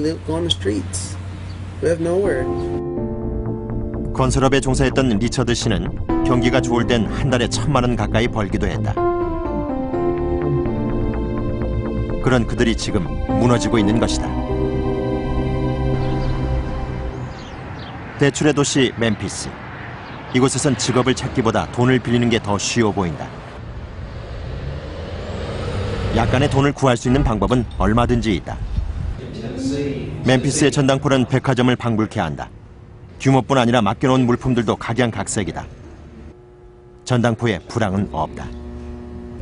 live go on the streets. Live nowhere. 건설업에 종사했던 리처드 씨는 경기가 좋을 땐 한 달에 1,000만 원 가까이 벌기도 했다. 그런 그들이 지금 무너지고 있는 것이다. 대출의 도시 멤피스. 이곳에선 직업을 찾기보다 돈을 빌리는 게 더 쉬워 보인다. 약간의 돈을 구할 수 있는 방법은 얼마든지 있다. 멤피스의 전당포는 백화점을 방불케 한다. 규모뿐 아니라 맡겨놓은 물품들도 각양각색이다. 전당포에 불황은 없다.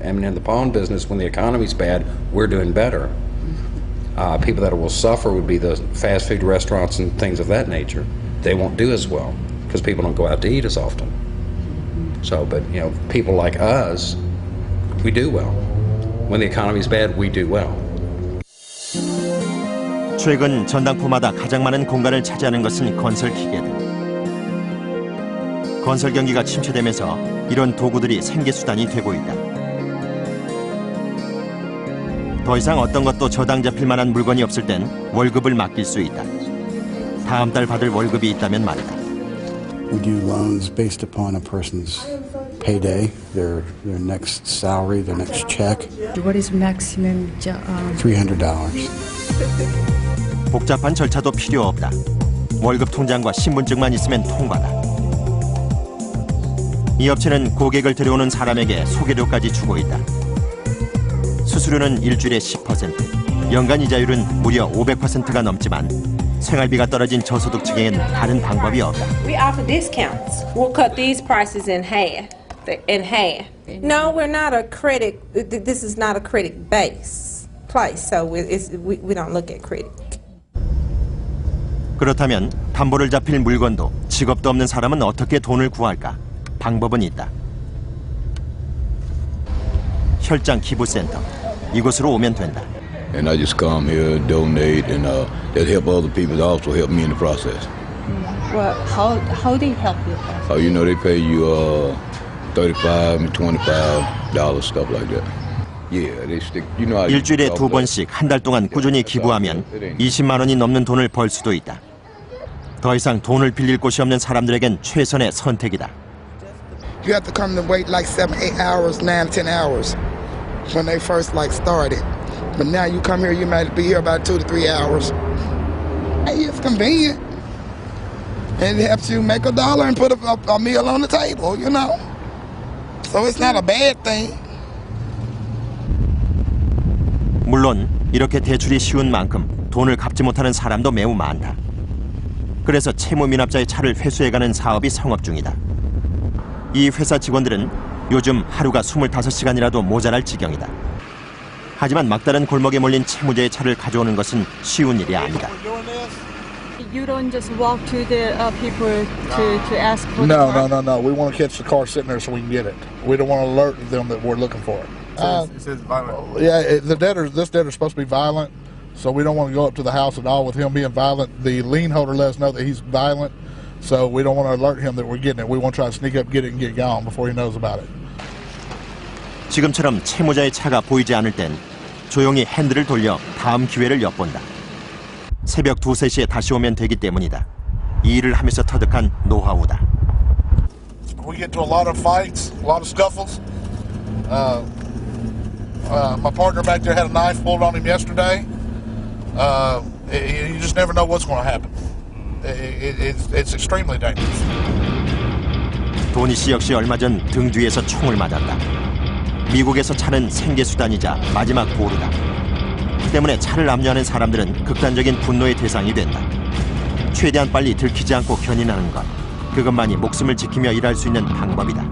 I mean, in the pawn business, when the economy's bad, we're doing better. People that will suffer would be the fast food restaurants and things of that nature. They won't do as well because people don't go out to eat as often. So, but you know, people like us, we do well. When the economy's bad, we do well. 최근 전당포마다 가장 많은 공간을 차지하는 것은 건설 기계들. 건설 경기가 침체되면서 이런 도구들이 생계수단이 되고 있다. 더 이상 어떤 것도 저당 잡힐 만한 물건이 없을 땐 월급을 맡길 수 있다. 다음 달 받을 월급이 있다면 말이다. We do loans based upon a person's payday, their next salary, their next check. What is maximum? $300. 복잡한 절차도 필요 없다. 월급 통장과 신분증만 있으면 통과다. 이 업체는 고객을 데려오는 사람에게 소개료까지 주고 있다. 수수료는 일주일에 10%, 연간 이자율은 무려 500%가 넘지만 생활비가 떨어진 저소득층에겐 다른 방법이 없다. We offer discounts. We'll cut these prices in half. No, we're not a credit. This is not a credit-based place, so we don't look at credit. 그렇다면 담보를 잡힐 물건도 직업도 없는 사람은 어떻게 돈을 구할까? 방법은 있다. 혈장 기부센터. 이곳으로 오면 된다. And I just come here, donate, and that help other people. Also help me in the process. Well, how they help you? Oh, you know, they pay you $35, $25, stuff like that. Yeah, they stick. You know, 일주일에 2번씩 한 달 동안 꾸준히 기부하면 20만 원이 넘는 돈을 벌 수도 있다. 더 이상 돈을 빌릴 곳이 없는 사람들에겐 최선의 선택이다. You have to come to wait like 7, 8 hours, 9, 10 hours when they first started. But now you come here, you might be here about 2 to 3 hours. Hey, it's convenient. And it helps you make $1 and put a meal on the table, you know. So it's not a bad thing. 물론 이렇게 대출이 쉬운 만큼 돈을 갚지 못하는 사람도 매우 많다. 그래서 채무 미납자의 차를 회수해가는 사업이 성업 중이다. 이 회사 직원들은 요즘 하루가 25시간이라도 모자랄 지경이다. 하지만 막다른 골목에 몰린 채무자의 차를 가져오는 것은 쉬운 일이 아니다. You don't just walk to the people to ask for the car? No. We want to catch the car sitting there so we can get it. We don't want to alert them that we're looking for it. It says violent. Yeah, this debtor's supposed to be violent, so we don't want to go up to the house at all with him being violent. The lien holder let us know that he's violent, so we don't want to alert him that we're getting it. We want to try to sneak up, get it, and get gone before he knows about it. 지금처럼 채무자의 차가 보이지 않을 땐 조용히 핸들을 돌려 다음 기회를 엿본다. 새벽 2, 3시에 다시 오면 되기 때문이다. 이 일을 하면서 터득한 노하우다. We get to a lot of fights, a lot of scuffles. My partner back there had a knife pulled on him yesterday. You just never know what's going to happen. It's extremely dangerous. 도니 씨 역시 얼마 전 등 뒤에서 총을 맞았다. 미국에서 차는 생계수단이자 마지막 보루다. 때문에 차를 압류하는 사람들은 극단적인 분노의 대상이 된다. 최대한 빨리 들키지 않고 견인하는 것, 그것만이 목숨을 지키며 일할 수 있는 방법이다.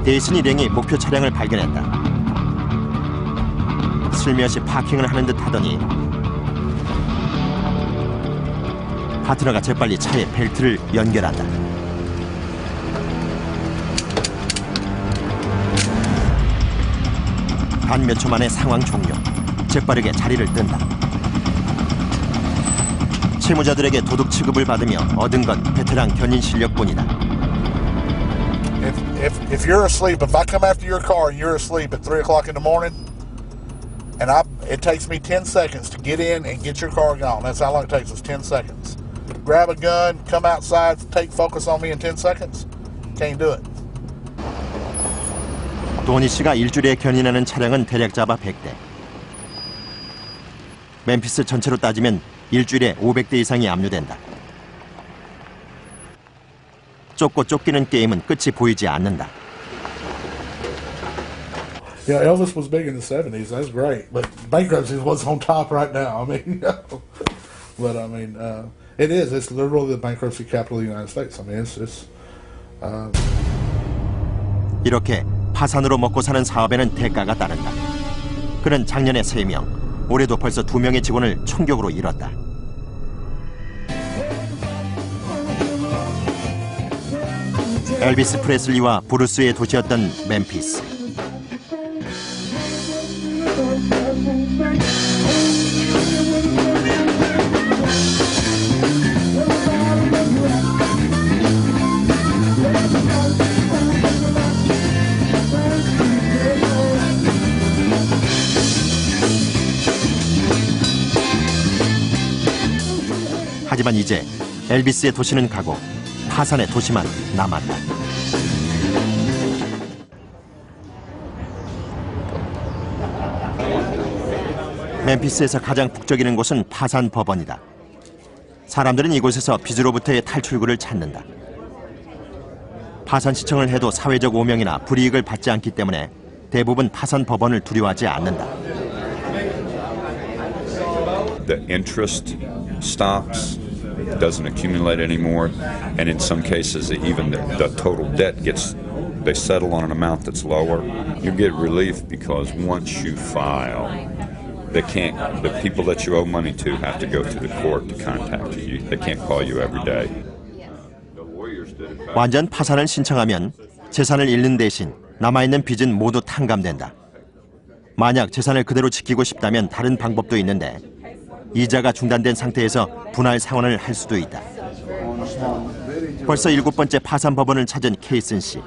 데이슨 일행이 목표 차량을 발견했다. 슬며시 파킹을 하는 듯 하더니 파트너가 재빨리 차에 벨트를 연결한다. 단 몇 초 만에 상황 종료. 재빠르게 자리를 뜬다. 채무자들에게 도둑 취급을 받으며 얻은 건 베테랑 견인 실력뿐이다. If you're asleep, if I come after your car and you're asleep at 3 o'clock in the morning, and It takes me 10 seconds to get in and get your car gone. That's how long it takes us, 10 seconds. Grab a gun, come outside, take focus on me in 10 seconds. Can't do it. 도니 씨가 일주일에 견인하는 차량은 대략 잡아 100대. 멤피스 전체로 따지면 일주일에 500대 이상이 압류된다. 쫓고 쫓기는 게임은 끝이 보이지 않는다. Yeah, Elvis was big in the 70s. That's great. But bankruptcy is what's on top right now. I mean, but I mean, it is. It's literally the bankruptcy capital of the United States. I mean, it's 이렇게 파산으로 먹고 사는 사업에는 대가가 따른다. 그는 작년에 3명, 올해도 벌써 2명의 직원을 총격으로 잃었다. 엘비스 프레슬리와 브루스의 도시였던 멤피스. 하지만 이제 엘비스의 도시는 가고 파산의 도시만 남았다. 멤피스에서 가장 북적이는 곳은 파산 법원이다. 사람들은 이곳에서 빚으로부터의 탈출구를 찾는다. 파산 시청을 해도 사회적 오명이나 불이익을 받지 않기 때문에 대부분 파산 법원을 두려워하지 않는다. The interest stops, doesn't accumulate anymore, and in some cases even the total debt they settle on an amount that's lower. You get relief because once you file, the people that you owe money to have to go to the court to contact you. They can't call you every day. 완전 파산을 신청하면 재산을 잃는 대신 남아있는 빚은 모두 탕감된다. 만약 재산을 그대로 지키고 싶다면 다른 방법도 있는데 이자가 중단된 상태에서 분할 상환을 할 수도 있다. 벌써 7번째 파산 법원을 찾은 케이슨 씨.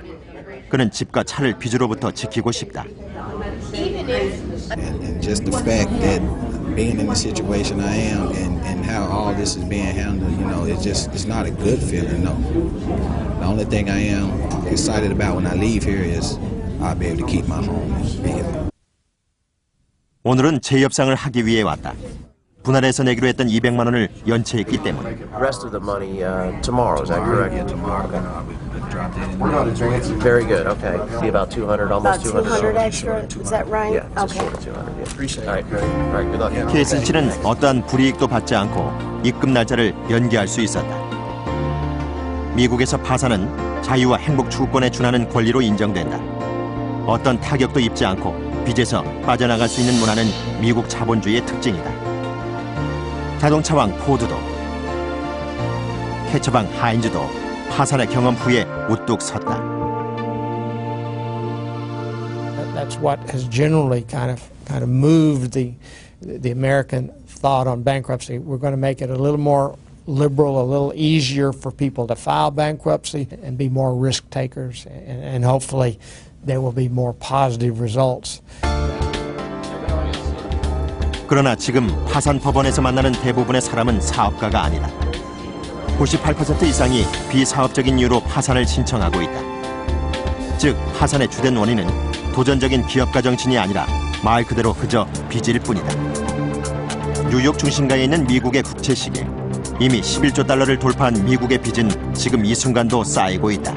그는 집과 차를 빚으로부터 지키고 싶다. And just the fact that being in the situation I am and how all this is being handled, you know, it's not a good feeling, no. The only thing I am excited about when I leave here is I'll be able to keep my home. 오늘은 재협상을 하기 위해 왔다. 분할해서 내기로 했던 200만 원을 연체했기 때문. Rest of the money tomorrow, is that correct? Yeah, tomorrow. Okay. Very good. Okay. See about 200, almost 200. About 200 extra. Is that right? Yeah, just Okay. short of 200. Yeah. Appreciate it. All right. Good luck. 케이슨 씨는 어떠한 불이익도 받지 않고 입금 날짜를 연기할 수 있었다. 미국에서 파산은 자유와 행복 추구권에 준하는 권리로 인정된다. 어떤 타격도 입지 않고 빚에서 빠져나갈 수 있는 문화는 미국 자본주의의 특징이다. 자동차왕 포드도 케첩왕 하인즈도 파산의 경험 후에 우뚝 섰다. That's what has generally kind of moved the American thought on bankruptcy. We're going to make it a little more liberal, a little easier for people to file bankruptcy and be more risk takers, and hopefully there will be more positive results. 그러나 지금 파산 법원에서 만나는 대부분의 사람은 사업가가 아니다. 98% 이상이 비사업적인 이유로 파산을 신청하고 있다. 즉, 파산의 주된 원인은 도전적인 기업가 정신이 아니라 말 그대로 그저 빚일 뿐이다. 뉴욕 중심가에 있는 미국의 국채 시계. 이미 11조 달러를 돌파한 미국의 빚은 지금 이 순간도 쌓이고 있다.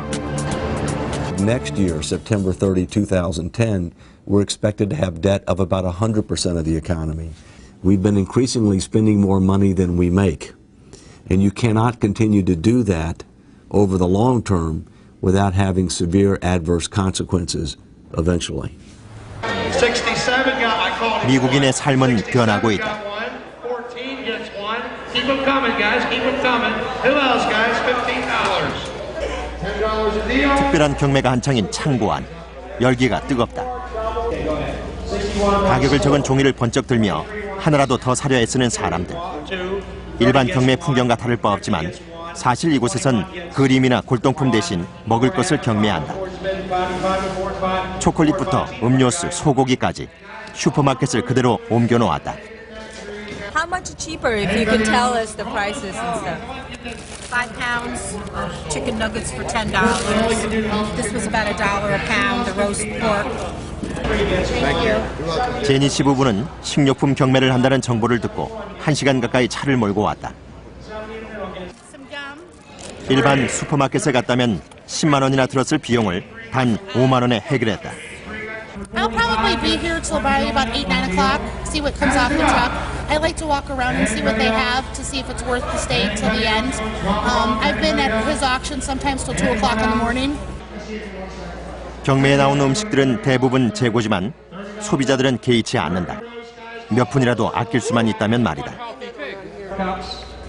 Next year, September 30, 2010, we're expected to have debt of about 100% of the economy. We've been increasingly spending more money than we make. And you cannot continue to do that over the long term without having severe adverse consequences eventually. 67 got my call. 미국인의 삶은 변하고 있다. 14 gets one. Keep them coming, guys. Keep them coming. Who else, guys? $15. $10 a deal. 특별한 경매가 한창인 창고안. 열기가 뜨겁다. 가격을 적은 종이를 번쩍 들며 하나라도 더 사려 애쓰는 사람들. 일반 경매 풍경과 다를 바 없지만 사실 이곳에선 그림이나 골동품 대신 먹을 것을 경매한다. 초콜릿부터 음료수, 소고기까지 슈퍼마켓을 그대로 옮겨 놓았다. How much cheaper if you can tell us the prices and stuff? 5 pounds of chicken nuggets for $10. This was about $1 a pound, the roast pork. Thank you. 제니 씨 부부는 식료품 경매를 한다는 정보를 듣고 1시간 가까이 차를 몰고 왔다. 일반 슈퍼마켓에 갔다면 10만 원이나 들었을 비용을 단 5만 원에 해결했다. I'll probably be here till about 8, 9 o'clock, see what comes off the truck. I like to walk around and see what they have to see if it's worth the stay till the end. I've been at his auction sometimes till 2 o'clock in the morning. 경매에 나온 음식들은 대부분 재고지만 소비자들은 개의치 않는다. 몇 푼이라도 아낄 수만 있다면 말이다.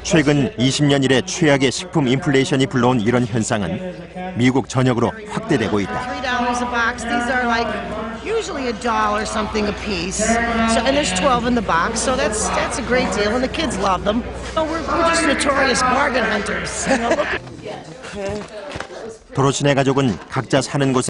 최근 20년 이래 최악의 식품 인플레이션이 불러온 이런 현상은 미국 전역으로 확대되고 있다. $3 a box. These are like usually $1 something a piece. So, and there's 12 in the box, so that's a great deal, and the kids love them. So we're just notorious bargain hunters. 도로시네 가족은 각자 사는 곳에